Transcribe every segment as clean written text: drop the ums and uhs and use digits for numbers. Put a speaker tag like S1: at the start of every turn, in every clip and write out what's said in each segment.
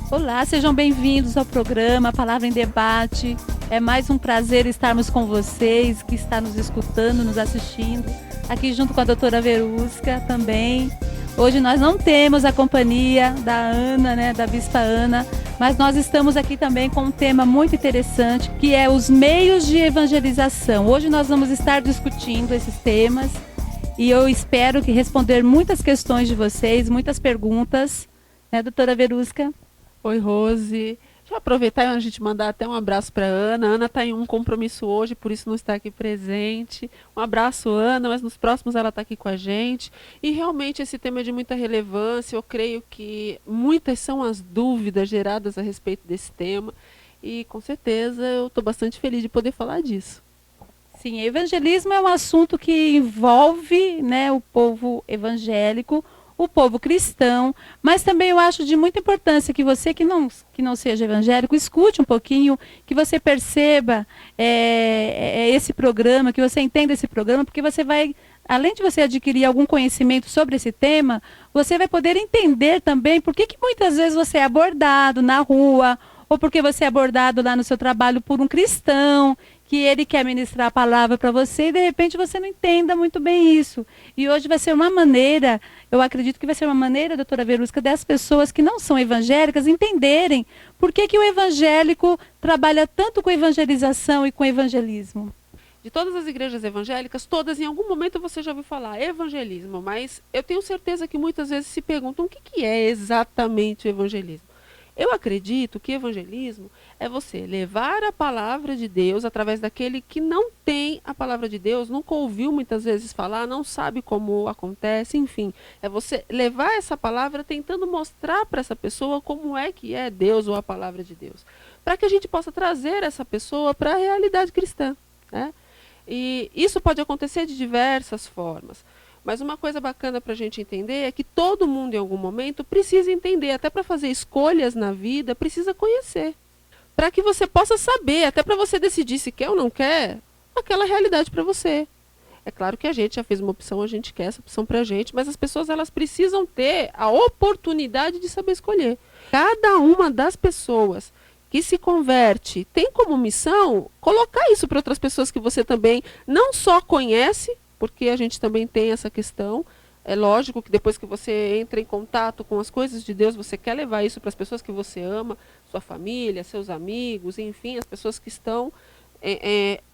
S1: Olá, sejam bem-vindos ao programa Palavra em Debate. É mais um prazer estarmos com vocês, que está nos escutando, nos assistindo, aqui junto com a doutora Verusca também. Hoje nós não temos a companhia da Ana, da Bispa Ana, mas nós estamos aqui também com um tema muito interessante, que é os meios de evangelização. Hoje nós vamos estar discutindo esses temas e eu espero que responder muitas questões de vocês, muitas perguntas, né, doutora Verusca?
S2: Oi, Rose. Deixa eu aproveitar e a gente mandar até um abraço para a Ana. A Ana está em um compromisso hoje, por isso não está aqui presente. Um abraço, Ana, mas nos próximos ela está aqui com a gente. E realmente esse tema é de muita relevância. Eu creio que muitas são as dúvidas geradas a respeito desse tema. E com certeza eu estou bastante feliz de poder falar disso.
S1: Sim, evangelismo é um assunto que envolve, né, o povo evangélico, o povo cristão, mas também eu acho de muita importância que você que não seja evangélico, escute um pouquinho, que você perceba esse programa, que você entenda esse programa, porque você vai, além de você adquirir algum conhecimento sobre esse tema, você vai poder entender também por que muitas vezes você é abordado na rua, ou porque você é abordado lá no seu trabalho por um cristão, que ele quer ministrar a palavra para você e de repente você não entenda muito bem isso. E hoje vai ser uma maneira, eu acredito que vai ser uma maneira, doutora Verusca, das pessoas que não são evangélicas entenderem por que o evangélico trabalha tanto com evangelização e com evangelismo.
S2: De todas as igrejas evangélicas, todas em algum momento você já ouviu falar evangelismo, mas eu tenho certeza que muitas vezes se perguntam o que é exatamente o evangelismo. Eu acredito que evangelismo é você levar a palavra de Deus através daquele que não tem a palavra de Deus, nunca ouviu muitas vezes falar, não sabe como acontece, enfim. É você levar essa palavra tentando mostrar para essa pessoa como é que é Deus ou a palavra de Deus. Para que a gente possa trazer essa pessoa para a realidade cristã, né? E isso pode acontecer de diversas formas. Mas uma coisa bacana para a gente entender é que todo mundo em algum momento precisa entender, até para fazer escolhas na vida, precisa conhecer. Para que você possa saber, até para você decidir se quer ou não quer, aquela realidade para você. É claro que a gente já fez uma opção, a gente quer essa opção para a gente, mas as pessoas elas precisam ter a oportunidade de saber escolher. Cada uma das pessoas que se converte tem como missão colocar isso para outras pessoas que você também não só conhece, porque a gente também tem essa questão. É lógico que depois que você entra em contato com as coisas de Deus, você quer levar isso para as pessoas que você ama, sua família, seus amigos, enfim, as pessoas que estão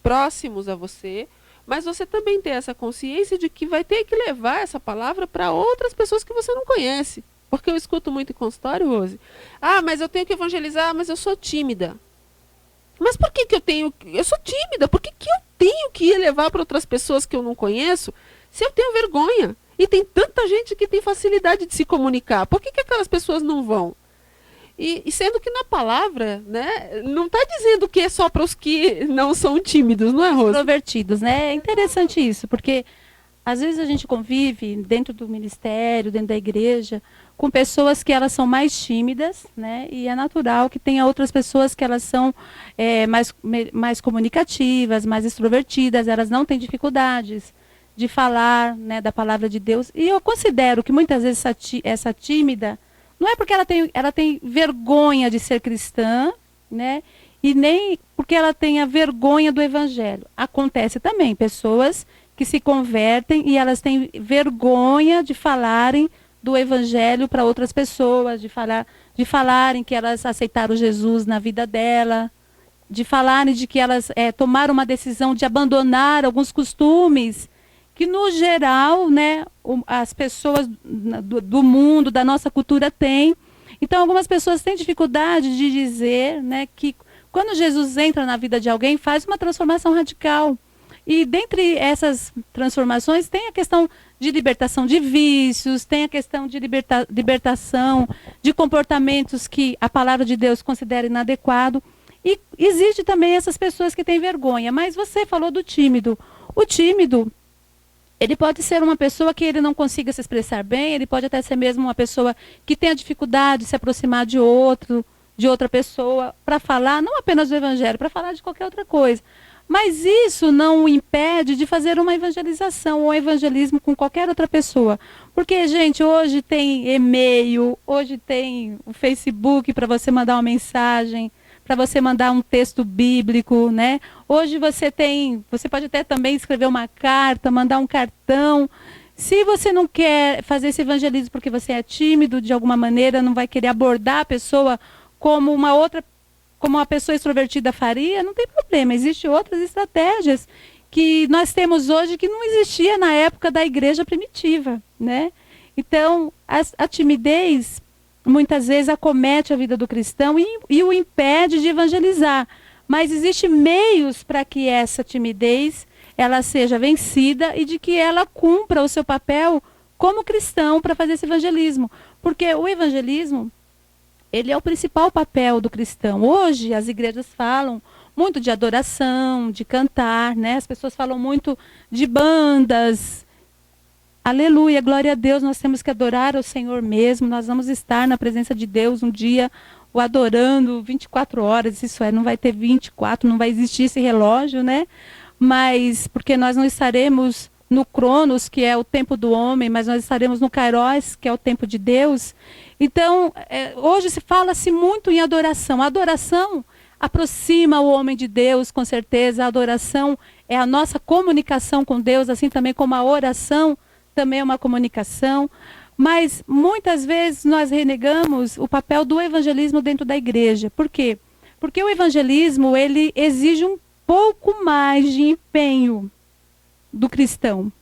S2: próximos a você. Mas você também tem essa consciência de que vai ter que levar essa palavra para outras pessoas que você não conhece. Porque eu escuto muito em consultório, Rose. Ah, mas eu tenho que evangelizar, mas eu sou tímida. Mas por que eu sou tímida, por que eu tenho que ir levar para outras pessoas que eu não conheço se eu tenho vergonha? E tem tanta gente que tem facilidade de se comunicar, por que aquelas pessoas não vão? E sendo que na palavra, né, não está dizendo que é só para os que não são tímidos, não é, Rosa?
S1: Introvertidos, né? É interessante isso, porque às vezes a gente convive dentro do ministério, dentro da igreja, com pessoas que elas são mais tímidas, né? E é natural que tenha outras pessoas que elas são mais comunicativas, mais extrovertidas, elas não têm dificuldades de falar, né, da palavra de Deus. E eu considero que muitas vezes essa tímida, não é porque ela tem vergonha de ser cristã, né? E nem porque ela tenha vergonha do evangelho. Acontece também, pessoas que se convertem e elas têm vergonha de falarem do evangelho para outras pessoas, de falarem que elas aceitaram Jesus na vida dela, de falarem de que elas tomaram uma decisão de abandonar alguns costumes que no geral, né, as pessoas do mundo, da nossa cultura têm. Então algumas pessoas têm dificuldade de dizer, né, que quando Jesus entra na vida de alguém, faz uma transformação radical. E dentre essas transformações tem a questão de libertação de vícios, tem a questão de libertação de comportamentos que a palavra de Deus considera inadequado. E existe também essas pessoas que têm vergonha. Mas você falou do tímido. O tímido, ele pode ser uma pessoa que ele não consiga se expressar bem, ele pode até ser mesmo uma pessoa que tenha dificuldade de se aproximar de outra pessoa para falar, não apenas do evangelho, para falar de qualquer outra coisa. Mas isso não o impede de fazer uma evangelização ou evangelismo com qualquer outra pessoa. Porque, gente, hoje tem e-mail, hoje tem o Facebook para você mandar uma mensagem, para você mandar um texto bíblico, né? Hoje você pode até também escrever uma carta, mandar um cartão. Se você não quer fazer esse evangelismo porque você é tímido de alguma maneira, não vai querer abordar a pessoa como uma pessoa extrovertida faria, não tem problema. Existem outras estratégias que nós temos hoje que não existia na época da igreja primitiva, né? Então, a timidez muitas vezes acomete a vida do cristão e o impede de evangelizar. Mas existem meios para que essa timidez ela seja vencida e de que ela cumpra o seu papel como cristão para fazer esse evangelismo. Porque o evangelismo, ele é o principal papel do cristão. Hoje, as igrejas falam muito de adoração, de cantar, né? As pessoas falam muito de bandas. Aleluia, glória a Deus, nós temos que adorar o Senhor mesmo. Nós vamos estar na presença de Deus um dia, o adorando 24 horas. Isso é, não vai ter 24, não vai existir esse relógio, né? Mas, porque nós não estaremos no Cronos, que é o tempo do homem, mas nós estaremos no Kairos, que é o tempo de Deus. Então, hoje se fala-se muito em adoração. A adoração aproxima o homem de Deus, com certeza. A adoração é a nossa comunicação com Deus, assim também como a oração também é uma comunicação. Mas muitas vezes nós renegamos o papel do evangelismo dentro da igreja. Por quê? Porque o evangelismo, ele exige um pouco mais de empenho do cristão.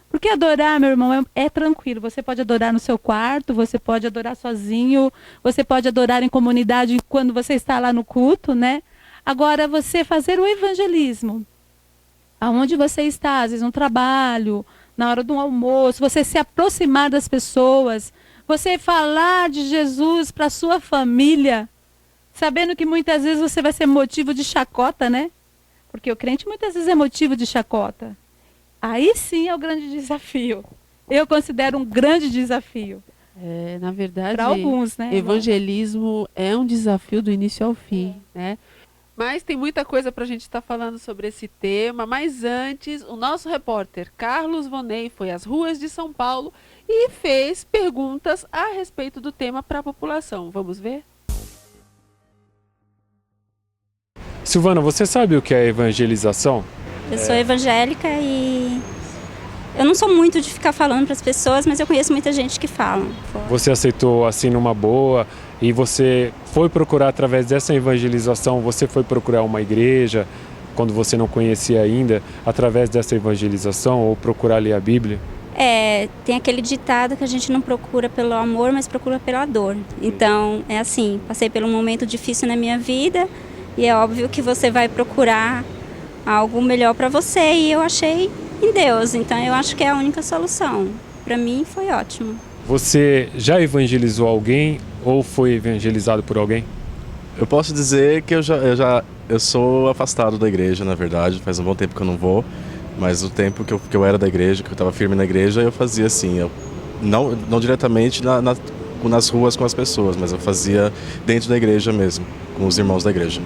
S1: Porque adorar, meu irmão, é tranquilo. Você pode adorar no seu quarto, você pode adorar sozinho, você pode adorar em comunidade quando você está lá no culto, né? Agora, você fazer o evangelismo, aonde você está, às vezes no trabalho, na hora do almoço, você se aproximar das pessoas, você falar de Jesus para a sua família, sabendo que muitas vezes você vai ser motivo de chacota, né? Porque o crente muitas vezes é motivo de chacota. Aí sim é o grande desafio. Eu considero um grande desafio.
S2: Na verdade,
S1: para alguns, né?
S2: Evangelismo é um desafio do início ao fim, né? Mas tem muita coisa para a gente estar falando sobre esse tema. Mas antes, o nosso repórter Carlos Vonei foi às ruas de São Paulo e fez perguntas a respeito do tema para a população. Vamos ver?
S3: Silvana, você sabe o que é evangelização?
S4: Eu sou evangélica e eu não sou muito de ficar falando para as pessoas, mas eu conheço muita gente que fala.
S3: Você aceitou assim numa boa e você foi procurar através dessa evangelização, você foi procurar uma igreja quando você não conhecia ainda, através dessa evangelização ou procurar ler a Bíblia?
S4: Tem aquele ditado que a gente não procura pelo amor, mas procura pela dor. Então, é assim, passei por um momento difícil na minha vida e é óbvio que você vai procurar algo melhor para você e eu achei em Deus, então eu acho que é a única solução. Para mim foi ótimo.
S3: Você já evangelizou alguém ou foi evangelizado por alguém?
S5: Eu posso dizer que eu sou afastado da igreja, na verdade, faz um bom tempo que eu não vou, mas o tempo que eu era da igreja, que eu estava firme na igreja, eu fazia assim, não diretamente nas ruas com as pessoas, mas eu fazia dentro da igreja mesmo, com os irmãos da igreja.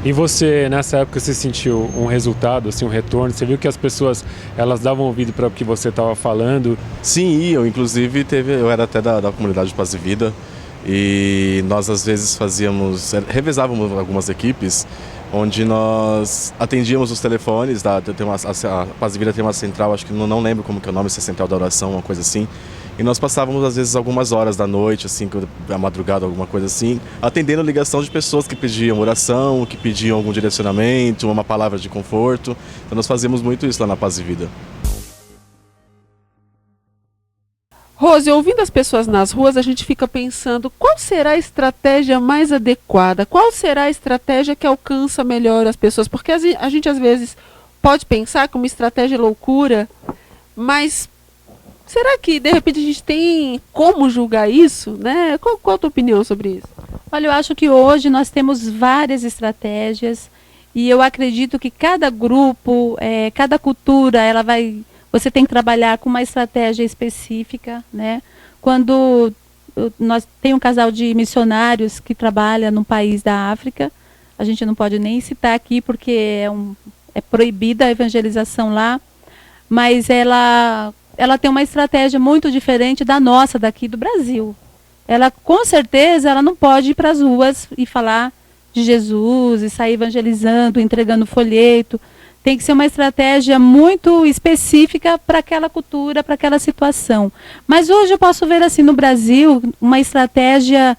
S3: E você, nessa época, você sentiu um resultado, assim, um retorno? Você viu que as pessoas, elas davam ouvido para o que você estava falando?
S5: Sim, inclusive eu era até da comunidade de Paz e Vida e nós às vezes revezávamos algumas equipes onde nós atendíamos os telefones, a Paz e Vida tem uma central, acho que não lembro como que é o nome, se é Central da Oração, uma coisa assim. E nós passávamos, às vezes, algumas horas da noite, assim, à madrugada, alguma coisa assim, atendendo ligação de pessoas que pediam oração, que pediam algum direcionamento, uma palavra de conforto. Então nós fazíamos muito isso lá na Paz e Vida.
S2: Rose, ouvindo as pessoas nas ruas, a gente fica pensando qual será a estratégia mais adequada, qual será a estratégia que alcança melhor as pessoas, porque a gente às vezes pode pensar que uma estratégia é loucura, mas será que de repente a gente tem como julgar isso, né? Qual a tua opinião sobre isso?
S1: Olha, eu acho que hoje nós temos várias estratégias e eu acredito que cada grupo, cada cultura, você tem que trabalhar com uma estratégia específica, né? Quando nós tem um casal de missionários que trabalha num país da África, a gente não pode nem citar aqui porque é proibida a evangelização lá, mas ela tem uma estratégia muito diferente da nossa daqui do Brasil. Ela, com certeza, ela não pode ir para as ruas e falar de Jesus e sair evangelizando, entregando folheto. Tem que ser uma estratégia muito específica para aquela cultura, para aquela situação. Mas hoje eu posso ver assim no Brasil, uma estratégia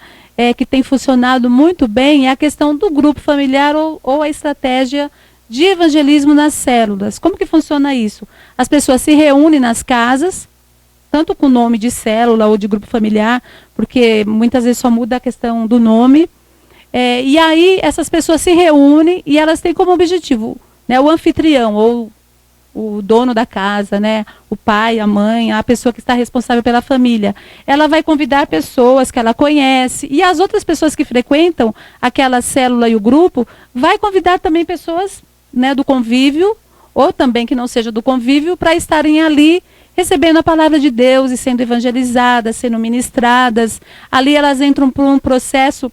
S1: que tem funcionado muito bem é a questão do grupo familiar ou a estratégia de evangelismo nas células. Como que funciona isso? As pessoas se reúnem nas casas, tanto com o nome de célula ou de grupo familiar, porque muitas vezes só muda a questão do nome. E aí essas pessoas se reúnem e elas têm como objetivo, né, o anfitrião ou o dono da casa, né, o pai, a mãe, a pessoa que está responsável pela família. Ela vai convidar pessoas que ela conhece e as outras pessoas que frequentam aquela célula e o grupo vai convidar também pessoas, né, do convívio ou também que não seja do convívio para estarem ali recebendo a palavra de Deus e sendo evangelizadas, sendo ministradas. Ali elas entram por um processo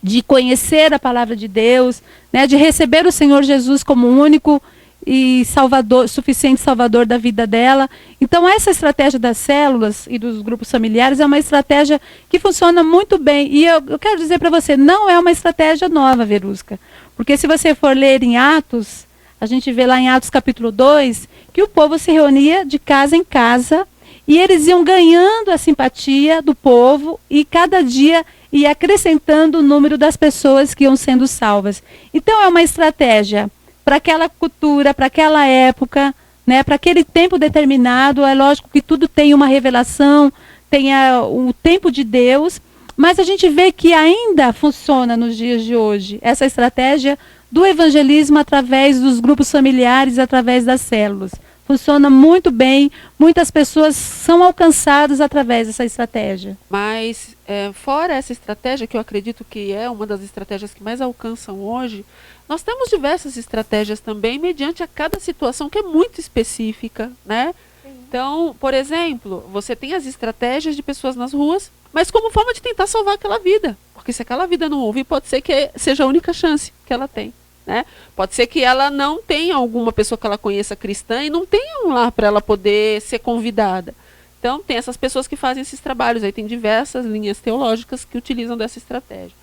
S1: de conhecer a palavra de Deus, né, de receber o Senhor Jesus como único e salvador, suficiente salvador da vida dela. Então essa estratégia das células e dos grupos familiares é uma estratégia que funciona muito bem. E eu quero dizer para você, não é uma estratégia nova, Verusca. Porque se você for ler em Atos, a gente vê lá em Atos capítulo 2, que o povo se reunia de casa em casa e eles iam ganhando a simpatia do povo e cada dia ia acrescentando o número das pessoas que iam sendo salvas. Então é uma estratégia para aquela cultura, para aquela época, né, para aquele tempo determinado. É lógico que tudo tem uma revelação, tem o tempo de Deus, mas a gente vê que ainda funciona nos dias de hoje essa estratégia do evangelismo através dos grupos familiares, através das células. Funciona muito bem, muitas pessoas são alcançadas através dessa estratégia.
S2: Mas, fora essa estratégia, que eu acredito que é uma das estratégias que mais alcançam hoje, nós temos diversas estratégias também, mediante a cada situação que é muito específica, né? Sim. Então, por exemplo, você tem as estratégias de pessoas nas ruas, mas como forma de tentar salvar aquela vida. Porque se aquela vida não ouvir, pode ser que seja a única chance que ela tem. Né? Pode ser que ela não tenha alguma pessoa que ela conheça cristã e não tenha um lar para ela poder ser convidada. Então, tem essas pessoas que fazem esses trabalhos. Aí tem diversas linhas teológicas que utilizam dessa estratégia.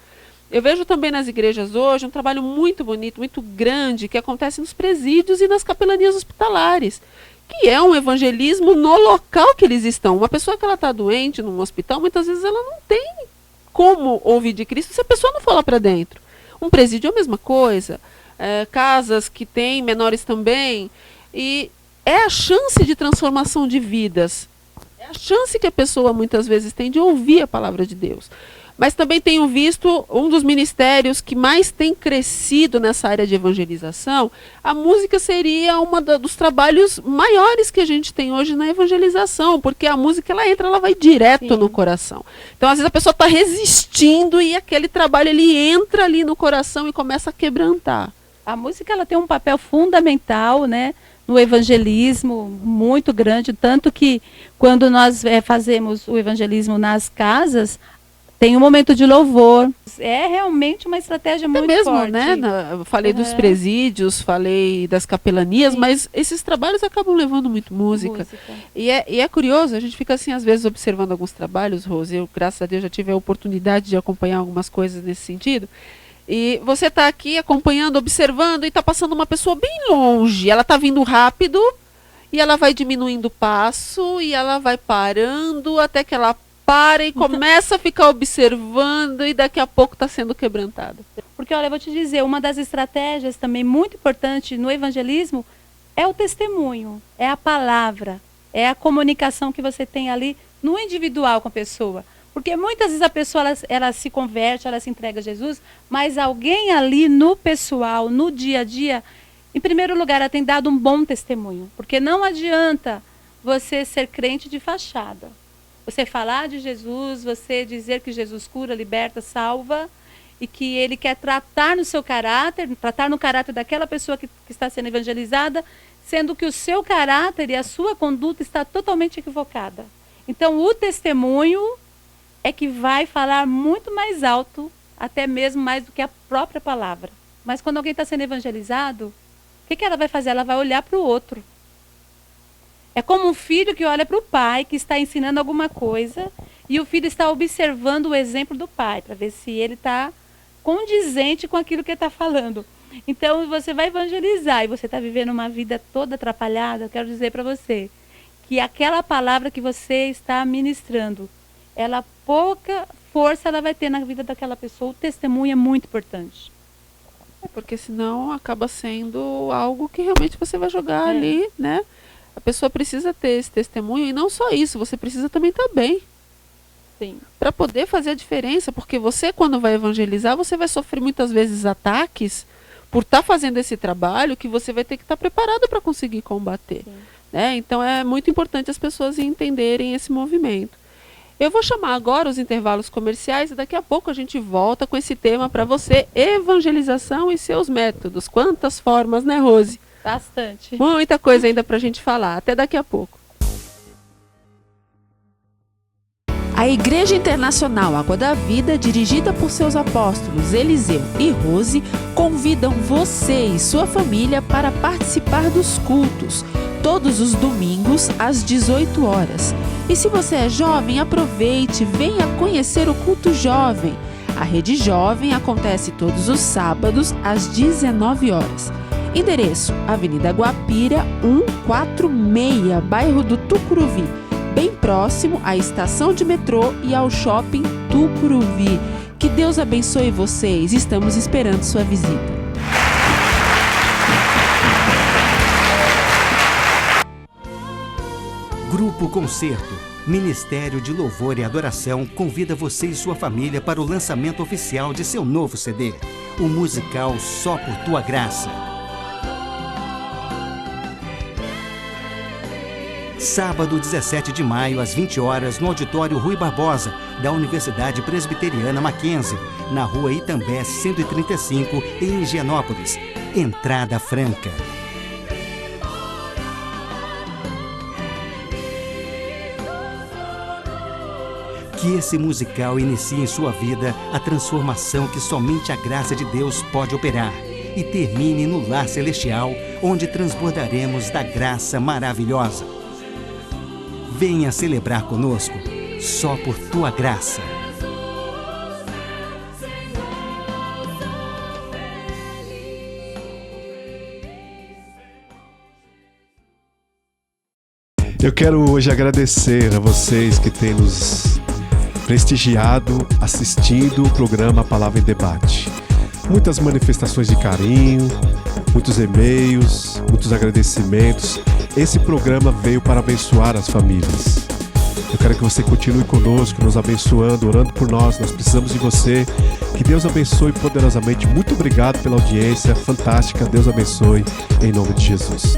S2: Eu vejo também nas igrejas hoje um trabalho muito bonito, muito grande, que acontece nos presídios e nas capelanias hospitalares, que é um evangelismo no local que eles estão. Uma pessoa que ela está doente num hospital, muitas vezes ela não tem como ouvir de Cristo se a pessoa não for lá para dentro. Um presídio é a mesma coisa, casas que têm menores também, e é a chance de transformação de vidas, é a chance que a pessoa muitas vezes tem de ouvir a palavra de Deus. Mas também tenho visto um dos ministérios que mais tem crescido nessa área de evangelização. A música seria dos trabalhos maiores que a gente tem hoje na evangelização, porque a música ela vai direto Sim. no coração. Então, às vezes a pessoa está resistindo e aquele trabalho ele entra ali no coração e começa a quebrantar.
S1: A música ela tem um papel fundamental, né, no evangelismo muito grande, tanto que quando nós fazemos o evangelismo nas casas, tem um momento de louvor. É realmente uma estratégia muito
S2: mesmo,
S1: forte.
S2: Né? Eu falei dos presídios, falei das capelanias, Sim. mas esses trabalhos acabam levando muito música. E é curioso, a gente fica assim, às vezes, observando alguns trabalhos, Rose. Eu, graças a Deus, já tive a oportunidade de acompanhar algumas coisas nesse sentido. E você está aqui acompanhando, observando, e está passando uma pessoa bem longe. Ela está vindo rápido, e ela vai diminuindo o passo, e ela vai parando, até que ela para e começa a ficar observando e daqui a pouco está sendo quebrantado.
S1: Porque, olha, eu vou te dizer, uma das estratégias também muito importante no evangelismo é o testemunho, é a palavra, é a comunicação que você tem ali no individual com a pessoa. Porque muitas vezes a pessoa ela se converte, ela se entrega a Jesus, mas alguém ali no pessoal, no dia a dia, em primeiro lugar, ela tem dado um bom testemunho. Porque não adianta você ser crente de fachada. Você falar de Jesus, você dizer que Jesus cura, liberta, salva, e que ele quer tratar no seu caráter, tratar no caráter daquela pessoa que está sendo evangelizada, sendo que o seu caráter e a sua conduta está totalmente equivocada. Então, o testemunho é que vai falar muito mais alto, até mesmo mais do que a própria palavra. Mas quando alguém está sendo evangelizado, o que ela vai fazer? Ela vai olhar para o outro. É como um filho que olha para o pai, que está ensinando alguma coisa, e o filho está observando o exemplo do pai, para ver se ele está condizente com aquilo que ele está falando. Então, você vai evangelizar e você está vivendo uma vida toda atrapalhada, eu quero dizer para você que aquela palavra que você está ministrando, ela pouca força ela vai ter na vida daquela pessoa. O testemunho é muito importante.
S2: Porque senão acaba sendo algo que realmente você vai jogar ali, né? A pessoa precisa ter esse testemunho, e não só isso, você precisa também estar bem.
S1: Sim.
S2: Para poder fazer a diferença, porque você, quando vai evangelizar, você vai sofrer muitas vezes ataques por estar fazendo esse trabalho que você vai ter que estar preparado para conseguir combater. Né? Então é muito importante as pessoas entenderem esse movimento. Eu vou chamar agora os intervalos comerciais e daqui a pouco a gente volta com esse tema para você, evangelização e seus métodos. Quantas formas, né, Rose?
S1: Bastante.
S2: Muita coisa ainda para a gente falar. Até daqui a pouco.
S6: A Igreja Internacional Água da Vida, dirigida por seus apóstolos Eliseu e Rose, convidam você e sua família para participar dos cultos, todos os domingos às 18 horas. E se você é jovem, aproveite, venha conhecer o culto jovem. A Rede Jovem acontece todos os sábados às 19 horas. Endereço: Avenida Guapira, 146, bairro do Tucuruvi, bem próximo à estação de metrô e ao shopping Tucuruvi. Que Deus abençoe vocês, estamos esperando sua visita.
S7: Grupo Concerto, Ministério de Louvor e Adoração, convida você e sua família para o lançamento oficial de seu novo CD, o musical Só por Tua Graça. Sábado, 17 de maio, às 20 horas, no Auditório Rui Barbosa, da Universidade Presbiteriana Mackenzie, na Rua Itambé 135, em Higienópolis. Entrada franca. Que esse musical inicie em sua vida a transformação que somente a graça de Deus pode operar e termine no lar celestial, onde transbordaremos da graça maravilhosa. Venha celebrar conosco, Só por Tua Graça.
S8: Eu quero hoje agradecer a vocês que têm nos prestigiado, assistindo o programa Palavra em Debate. Muitas manifestações de carinho, muitos e-mails, muitos agradecimentos. Esse programa veio para abençoar as famílias. Eu quero que você continue conosco, nos abençoando, orando por nós. Nós precisamos de você. Que Deus abençoe poderosamente. Muito obrigado pela audiência fantástica. Deus abençoe, em nome de Jesus.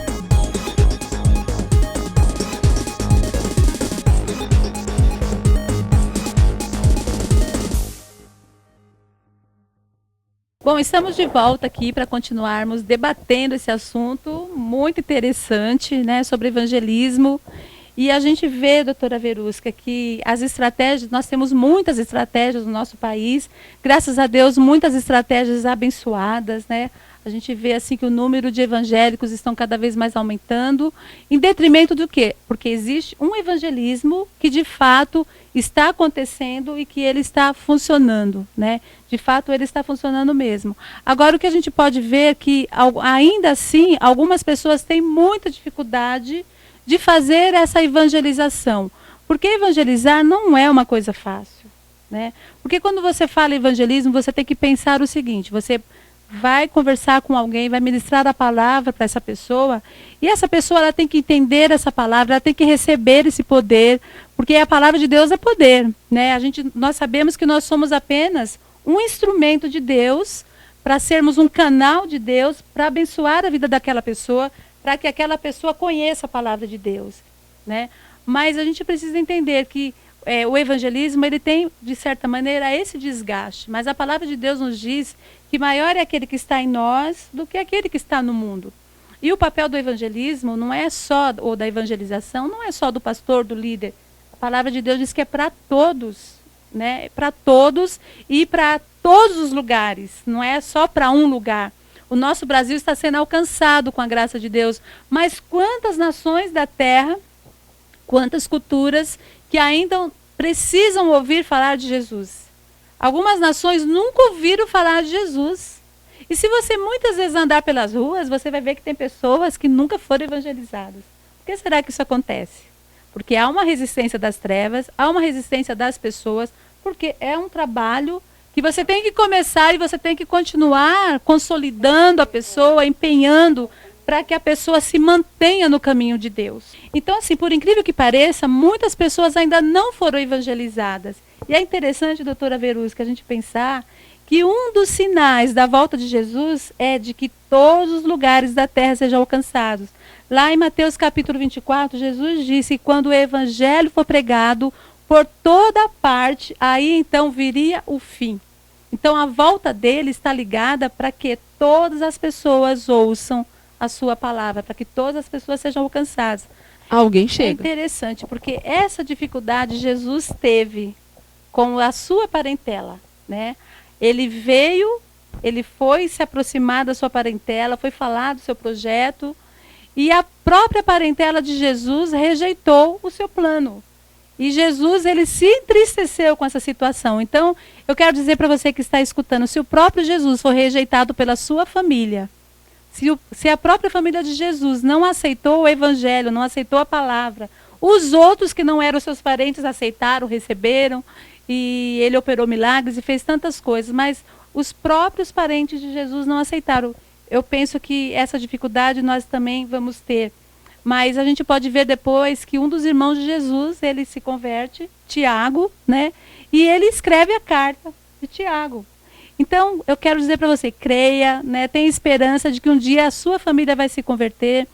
S1: Bom, estamos de volta aqui para continuarmos debatendo esse assunto muito interessante, né, sobre evangelismo. E a gente vê, doutora Verusca, que as estratégias, nós temos muitas estratégias no nosso país, graças a Deus, muitas estratégias abençoadas, né? A gente vê assim que o número de evangélicos estão cada vez mais aumentando, em detrimento do quê? Porque existe um evangelismo que de fato está acontecendo e que ele está funcionando, né? De fato ele está funcionando mesmo. Agora o que a gente pode ver é que ainda assim algumas pessoas têm muita dificuldade de fazer essa evangelização, porque evangelizar não é uma coisa fácil, né? Porque quando você fala evangelismo, você tem que pensar o seguinte: você vai conversar com alguém, vai ministrar a palavra para essa pessoa, e essa pessoa ela tem que entender essa palavra, ela tem que receber esse poder, porque a palavra de Deus é poder, né? Nós sabemos que nós somos apenas um instrumento de Deus para sermos um canal de Deus para abençoar a vida daquela pessoa, para que aquela pessoa conheça a palavra de Deus, né? Mas a gente precisa entender que o evangelismo ele tem, de certa maneira, esse desgaste, mas a palavra de Deus nos diz que maior é aquele que está em nós do que aquele que está no mundo. E o papel do evangelismo não é só, ou da evangelização, não é só do pastor, do líder. A palavra de Deus diz que é para todos, né? Para todos e para todos os lugares, não é só para um lugar. O nosso Brasil está sendo alcançado com a graça de Deus. Mas quantas nações da terra, quantas culturas que ainda precisam ouvir falar de Jesus? Algumas nações nunca ouviram falar de Jesus. E se você muitas vezes andar pelas ruas, você vai ver que tem pessoas que nunca foram evangelizadas. Por que será que isso acontece? Porque há uma resistência das trevas, há uma resistência das pessoas, porque é um trabalho que você tem que começar e você tem que continuar consolidando a pessoa, empenhando para que a pessoa se mantenha no caminho de Deus. Então, assim, por incrível que pareça, muitas pessoas ainda não foram evangelizadas. E é interessante, doutora Verusca, a gente pensar que um dos sinais da volta de Jesus é de que todos os lugares da terra sejam alcançados. Lá em Mateus capítulo 24, Jesus disse que quando o evangelho for pregado por toda parte, aí então viria o fim. Então a volta dele está ligada para que todas as pessoas ouçam a sua palavra, para que todas as pessoas sejam alcançadas.
S2: Alguém chega.
S1: É interessante, porque essa dificuldade Jesus teve com a sua parentela, né? Ele veio, ele foi se aproximar da sua parentela, foi falar do seu projeto, e a própria parentela de Jesus rejeitou o seu plano. E Jesus, ele se entristeceu com essa situação. Então, eu quero dizer para você que está escutando, se o próprio Jesus for rejeitado pela sua família, se a própria família de Jesus não aceitou o evangelho, não aceitou a palavra, os outros que não eram seus parentes aceitaram, receberam, e ele operou milagres e fez tantas coisas, mas os próprios parentes de Jesus não aceitaram. Eu penso que essa dificuldade nós também vamos ter. Mas a gente pode ver depois que um dos irmãos de Jesus, ele se converte, Tiago, né? E ele escreve a carta de Tiago. Então, eu quero dizer para você, creia, né? Tenha esperança de que um dia a sua família vai se converter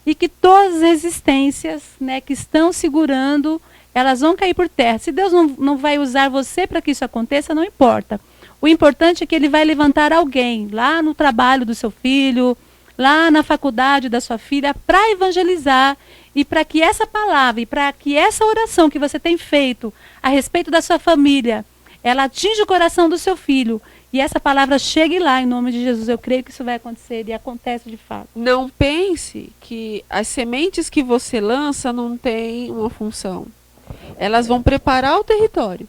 S1: e que todas as resistências, né, que estão segurando, elas vão cair por terra. Se Deus não vai usar você para que isso aconteça, não importa. O importante é que ele vai levantar alguém lá no trabalho do seu filho, lá na faculdade da sua filha, para evangelizar e para que essa palavra e para que essa oração que você tem feito a respeito da sua família, ela atinja o coração do seu filho e essa palavra chegue lá em nome de Jesus. Eu creio que isso vai acontecer e acontece de fato.
S2: Não pense que as sementes que você lança não têm uma função. Elas vão preparar o território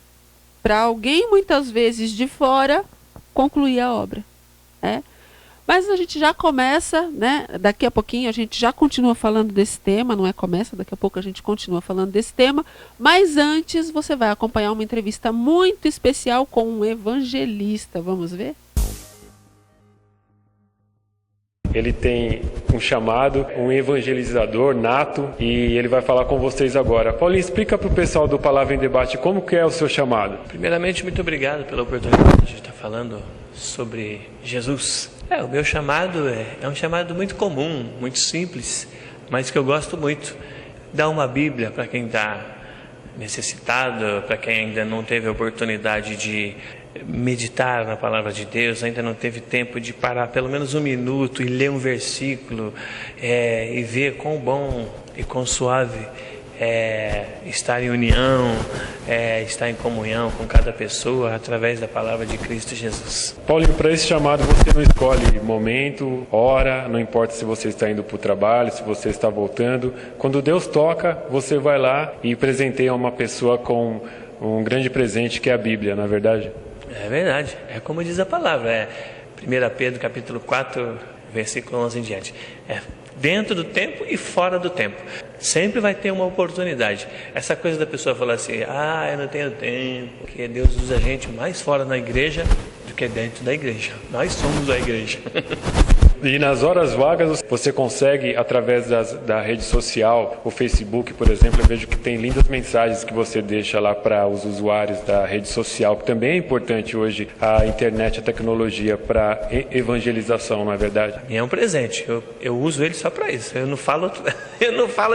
S2: para alguém, muitas vezes de fora, concluir a obra. Mas a gente já começa, né? Daqui a pouquinho a gente já continua falando desse tema, não é começa, daqui a pouco a gente continua falando desse tema, mas antes você vai acompanhar uma entrevista muito especial com um evangelista, vamos ver?
S3: Ele tem um chamado, um evangelizador nato, e ele vai falar com vocês agora. Paulinho, explica para o pessoal do Palavra em Debate como que é o seu chamado.
S9: Primeiramente, muito obrigado pela oportunidade de a gente estar falando sobre Jesus. O meu chamado é um chamado muito comum, muito simples, mas que eu gosto muito. Dar uma Bíblia para quem está necessitado, para quem ainda não teve a oportunidade de meditar na palavra de Deus, ainda não teve tempo de parar pelo menos um minuto e ler um versículo e ver quão bom e quão suave estar em união, estar em comunhão com cada pessoa através da palavra de Cristo Jesus.
S3: Paulinho, para esse chamado você não escolhe momento, hora, não importa se você está indo para o trabalho, se você está voltando. Quando Deus toca, você vai lá e presenteia uma pessoa com um grande presente que é a Bíblia, não é verdade?
S9: É verdade, é como diz a palavra, 1 Pedro capítulo 4, versículo 11 em diante. Dentro do tempo e fora do tempo. Sempre vai ter uma oportunidade. Essa coisa da pessoa falar assim, eu não tenho tempo, porque Deus usa a gente mais fora na igreja do que dentro da igreja. Nós somos a igreja.
S3: E nas horas vagas você consegue, através da rede social, o Facebook, por exemplo, eu vejo que tem lindas mensagens que você deixa lá para os usuários da rede social, que também é importante hoje, a internet, a tecnologia para evangelização, não é verdade?
S9: É um presente, eu uso ele só para isso, eu não falo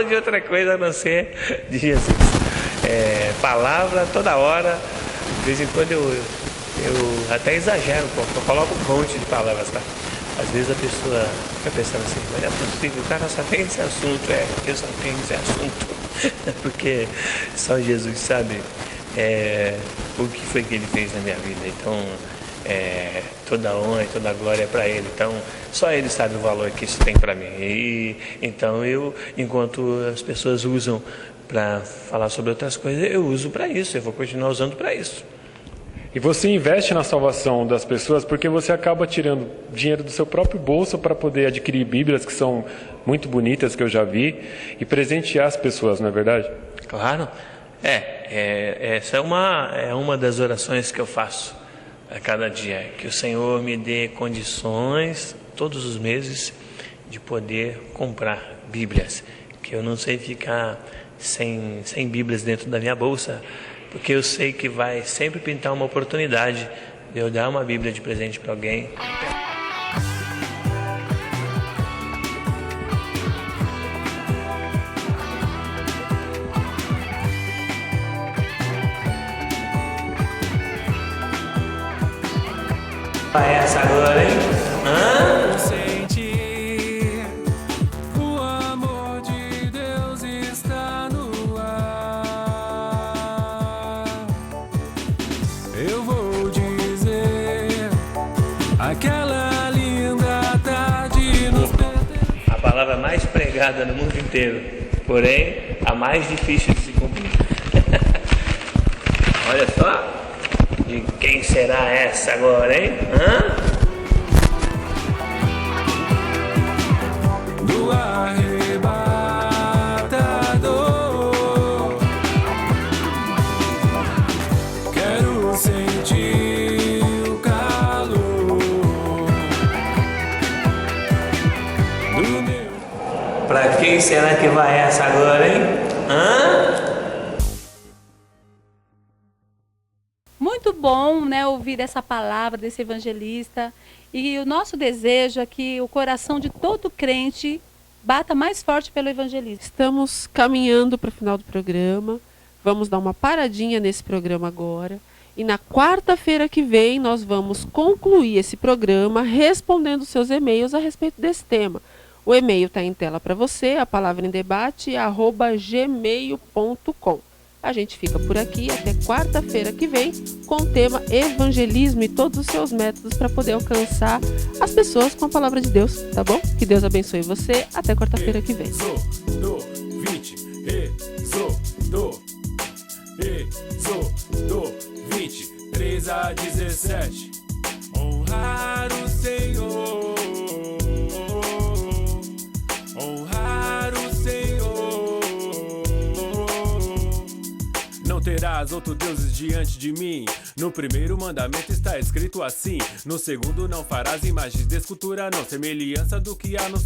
S9: de outra coisa a não ser de Jesus. Palavra toda hora, de vez em quando eu até exagero um pouco, eu coloco um monte de palavras, tá? Às vezes a pessoa fica pensando assim, mas é possível, o cara só tem esse assunto, eu só tenho esse assunto, porque só Jesus sabe o que foi que ele fez na minha vida. Então, toda a honra e toda a glória para Ele. Então, só Ele sabe o valor que isso tem para mim. E então enquanto as pessoas usam para falar sobre outras coisas, eu uso para isso, eu vou continuar usando para isso.
S3: E você investe na salvação das pessoas porque você acaba tirando dinheiro do seu próprio bolso para poder adquirir Bíblias que são muito bonitas, que eu já vi, e presentear as pessoas, não é verdade?
S9: Claro. Essa é uma das orações que eu faço a cada dia, que o Senhor me dê condições, todos os meses, de poder comprar Bíblias, que eu não sei ficar sem Bíblias dentro da minha bolsa, porque eu sei que vai sempre pintar uma oportunidade de eu dar uma Bíblia de presente para alguém. Vai essa agora, hein?
S10: Sentir o amor de Deus está no ar. Eu vou dizer aquela linda tarde nos
S9: A palavra mais pregada no mundo inteiro, porém a mais difícil de se cumprir. Olha só. E quem será essa agora, hein?
S10: do arrebatador. Quero sentir o calor do meu.
S9: Pra quem será que vai essa agora, hein?
S1: Muito bom, né, ouvir essa palavra desse evangelista. E o nosso desejo é que o coração de todo crente bata mais forte pelo evangelismo.
S2: Estamos caminhando para o final do programa. Vamos dar uma paradinha nesse programa agora. E na quarta-feira que vem nós vamos concluir esse programa respondendo seus e-mails a respeito desse tema. O e-mail está em tela para você, a palavra em debate @gmail.com. A gente fica por aqui até quarta-feira que vem com o tema evangelismo e todos os seus métodos para poder alcançar as pessoas com a palavra de Deus, tá bom? Que Deus abençoe você. Até quarta-feira que vem.
S10: Êxodo 20, Êxodo 20, 3-17. Honrar o Senhor, honrar o Senhor. Não terás outro deuses diante de mim. No primeiro mandamento está escrito assim. No segundo, não farás imagens de escultura, não semelhança do que há no céu.